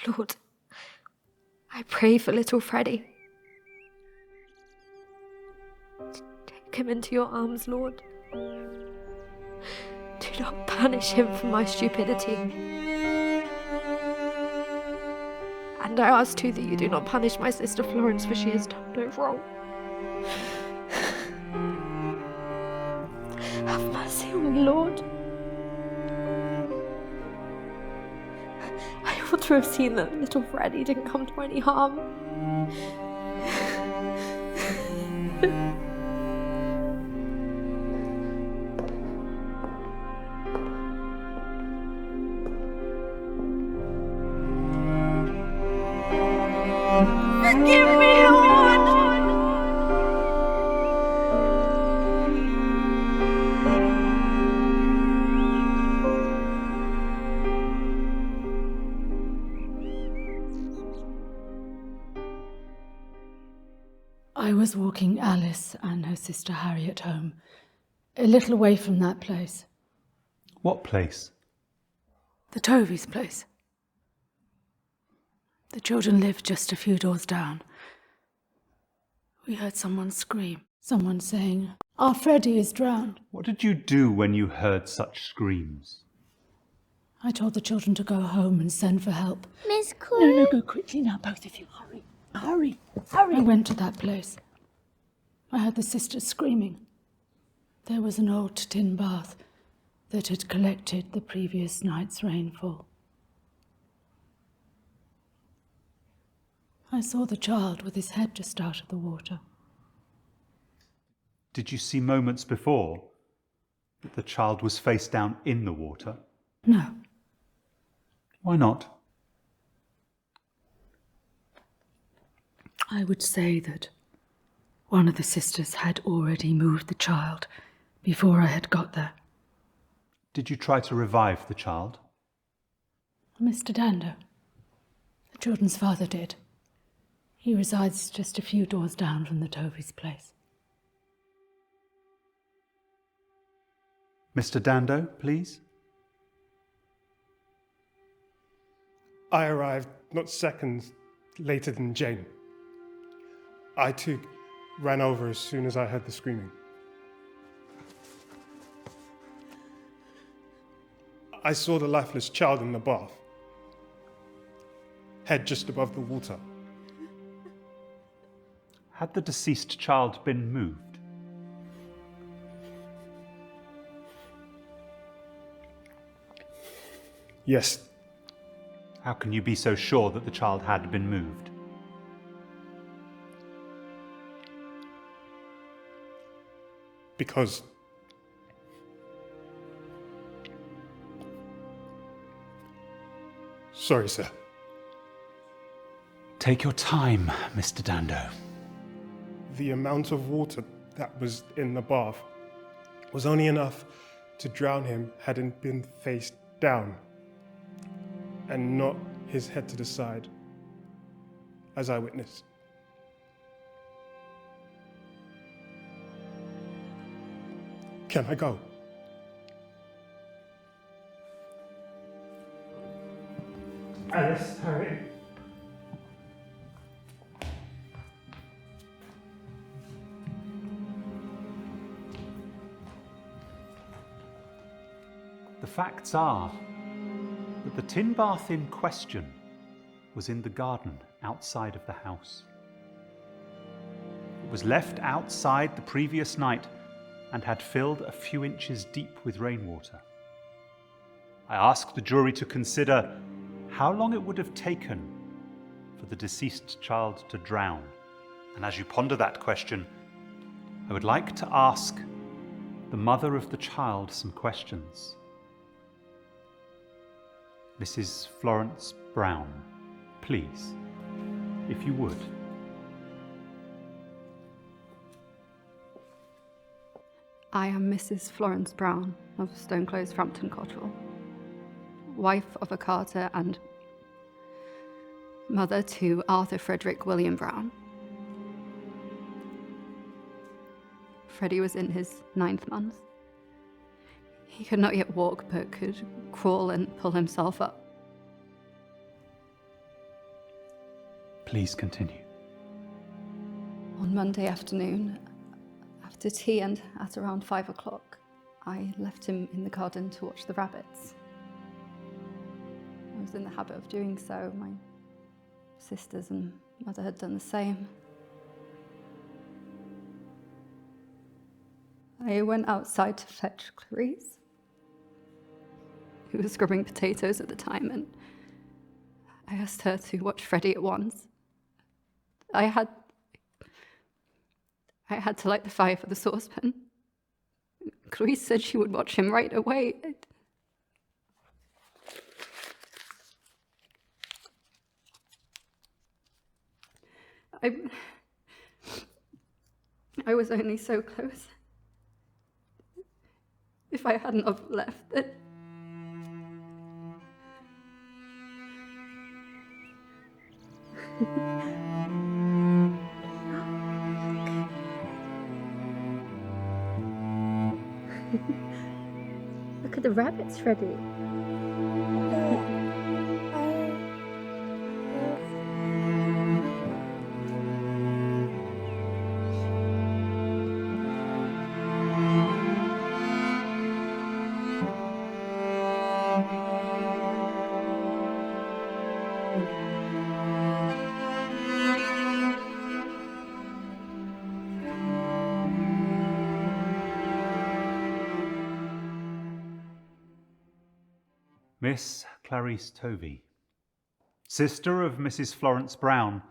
Lord, I pray for little Freddie. Take him into your arms, Lord. Do not punish him for my stupidity. And I ask too that you do not punish my sister Florence, for she has done no wrong. Have mercy on me, Lord. I ought to have seen that little Freddie didn't come to any harm. Forgive me, Lord! I was walking Alice and her sister Harriet home, a little away from that place. What place? The Tovey's place. The children lived just a few doors down. We heard someone scream, someone saying, "Our Freddie is drowned." What did you do when you heard such screams? I told the children to go home and send for help. Miss Clarice? No, go quickly now, both of you. Hurry, hurry, hurry. I went to that place. I heard the sisters screaming. There was an old tin bath that had collected the previous night's rainfall. I saw the child with his head just out of the water. Did you see moments before that the child was face down in the water? No. Why not? I would say that one of the sisters had already moved the child before I had got there. Did you try to revive the child? Mr. Dando, the children's father, did. He resides just a few doors down from the Tovey's place. Mr. Dando, please. I arrived not seconds later than Jane. I too ran over as soon as I heard the screaming. I saw the lifeless child in the bath, head just above the water. Had the deceased child been moved? Yes. How can you be so sure that the child had been moved? Because sorry, sir. Take your time, Mr. Dando. The amount of water that was in the bath was only enough to drown him had it been face down and not his head to the side, as I witnessed. Can I go? Alice, hurry. The facts are that the tin bath in question was in the garden outside of the house. It was left outside the previous night and had filled a few inches deep with rainwater. I asked the jury to consider how long it would have taken for the deceased child to drown. And as you ponder that question, I would like to ask the mother of the child some questions. Mrs. Florence Brown, please, if you would. I am Mrs. Florence Brown of Stoneclose, Frampton Cotterell, wife of a carter and mother to Arthur Frederick William Brown. Freddie was in his 9th month. He could not yet walk, but could crawl and pull himself up. Please continue. On Monday afternoon, after tea and at around 5 o'clock, I left him in the garden to watch the rabbits. I was in the habit of doing so. My sisters and mother had done the same. I went outside to fetch Clarice, who was scrubbing potatoes at the time, and I asked her to watch Freddie at once. I had to light the fire for the saucepan. Clarice said she would watch him right away. I was only so close. If I hadn't have left it. Look at the rabbits, Freddie. Miss Clarice Tovey, sister of Mrs. Florence Brown,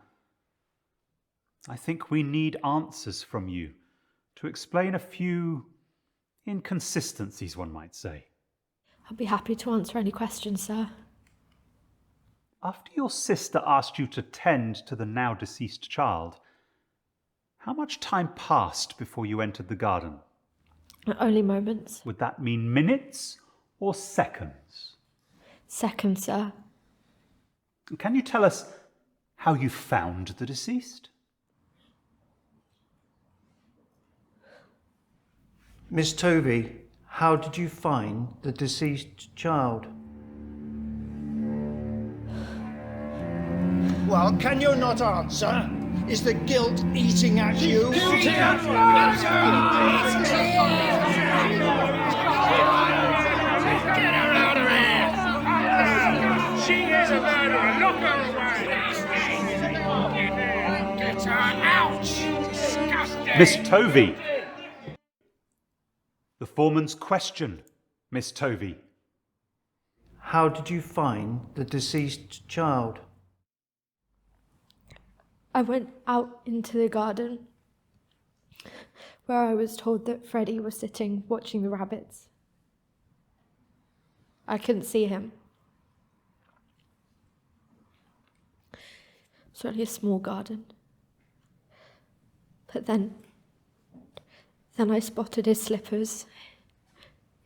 I think we need answers from you to explain a few inconsistencies, one might say. I'll be happy to answer any questions, sir. After your sister asked you to tend to the now deceased child, how much time passed before you entered the garden? Only moments. Would that mean minutes or seconds? Seconds, sir. Can you tell us how you found the deceased? Miss Tovey, how did you find the deceased child? Well, can you not answer? Is the guilt eating at you? Get her out of here! She is a murderer! Lock her away! Get her out! Disgusting! Miss Tovey! The foreman's question, Miss Tovey. How did you find the deceased child? I went out into the garden where I was told that Freddie was sitting watching the rabbits. I couldn't see him. It's only a small garden. But then I spotted his slippers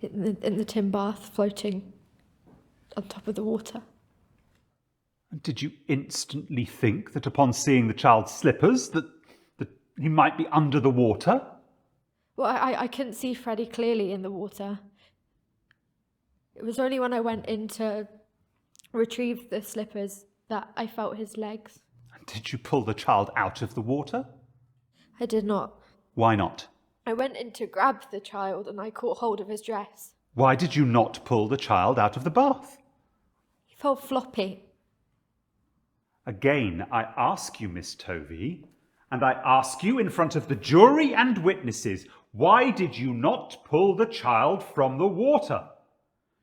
in the tin bath floating on top of the water. And did you instantly think that upon seeing the child's slippers that he might be under the water? Well, I couldn't see Freddie clearly in the water. It was only when I went in to retrieve the slippers that I felt his legs. And did you pull the child out of the water? I did not. Why not? I went in to grab the child and I caught hold of his dress. Why did you not pull the child out of the bath? He felt floppy. Again, I ask you, Miss Tovey, and I ask you in front of the jury and witnesses, why did you not pull the child from the water?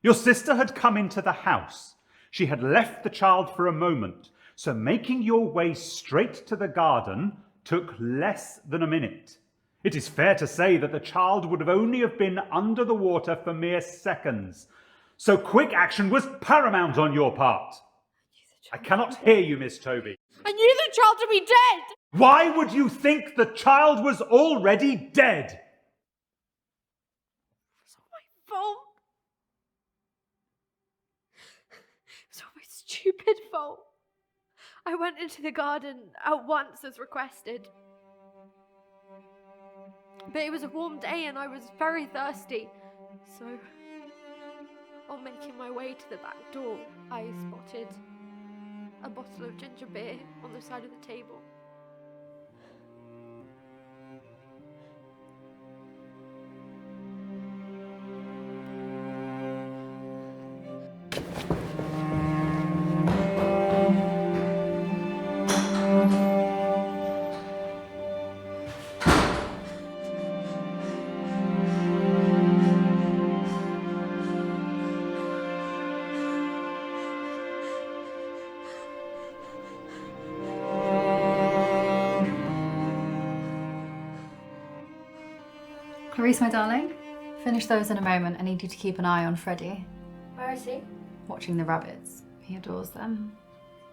Your sister had come into the house. She had left the child for a moment, so making your way straight to the garden took less than a minute. It is fair to say that the child would have only have been under the water for mere seconds. So quick action was paramount on your part. I cannot hear you, Miss Tovey. I knew the child to be dead! Why would you think the child was already dead? It's all my fault. It's all my stupid fault. I went into the garden at once as requested. But it was a warm day and I was very thirsty. So, on making my way to the back door, I spotted a bottle of ginger beer on the side of the table. Clarice, my darling, finish those in a moment. I need you to keep an eye on Freddie. Where is he? Watching the rabbits. He adores them.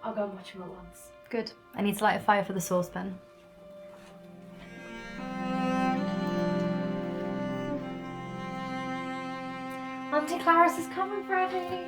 I'll go and watch him at once. Good. I need to light a fire for the saucepan. Auntie Clarice is coming, Freddie.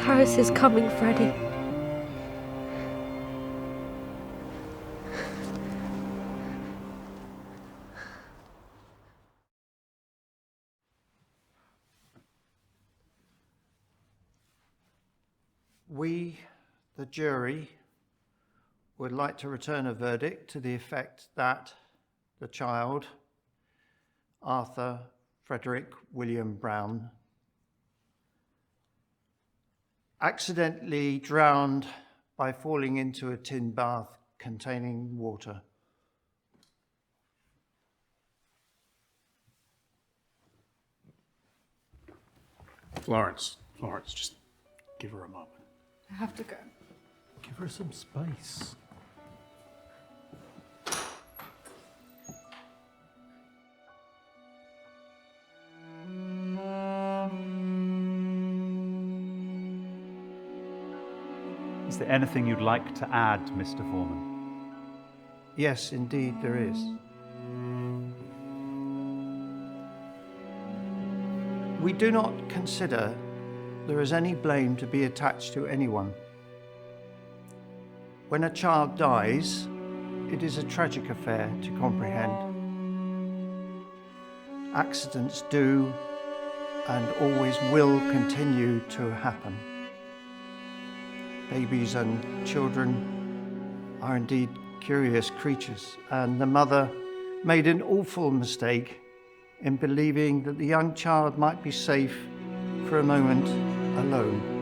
Clarice is coming, Freddie. We, the jury, would like to return a verdict to the effect that the child, Arthur Frederick William Brown, accidentally drowned by falling into a tin bath containing water. Florence, just give her a moment. I have to go. Give her some space. Is there anything you'd like to add, Mr. Foreman? Yes, indeed there is. We do not consider there is any blame to be attached to anyone. When a child dies, it is a tragic affair to comprehend. Accidents do and always will continue to happen. Babies and children are indeed curious creatures, and the mother made an awful mistake in believing that the young child might be safe for a moment alone.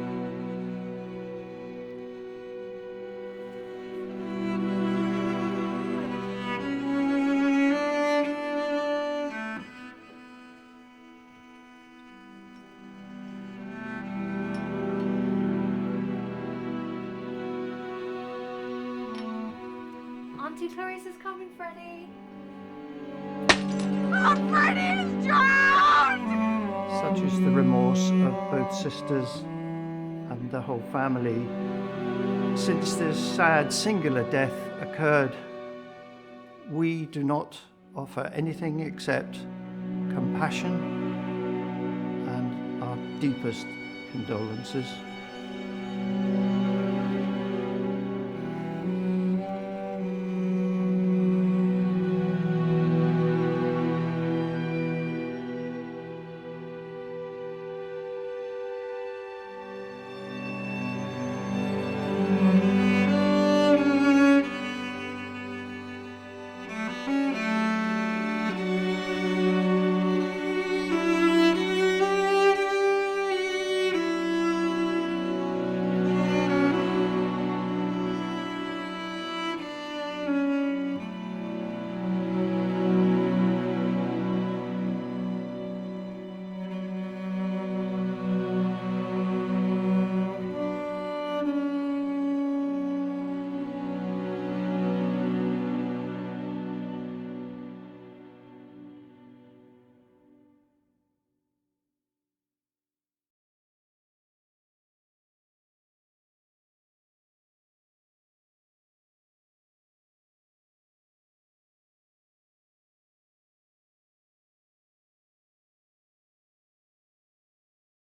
Auntie Clarice is coming, Freddie. Oh, Freddie is drowned! Such is the remorse of both sisters and the whole family since this sad singular death occurred. We do not offer anything except compassion and our deepest condolences.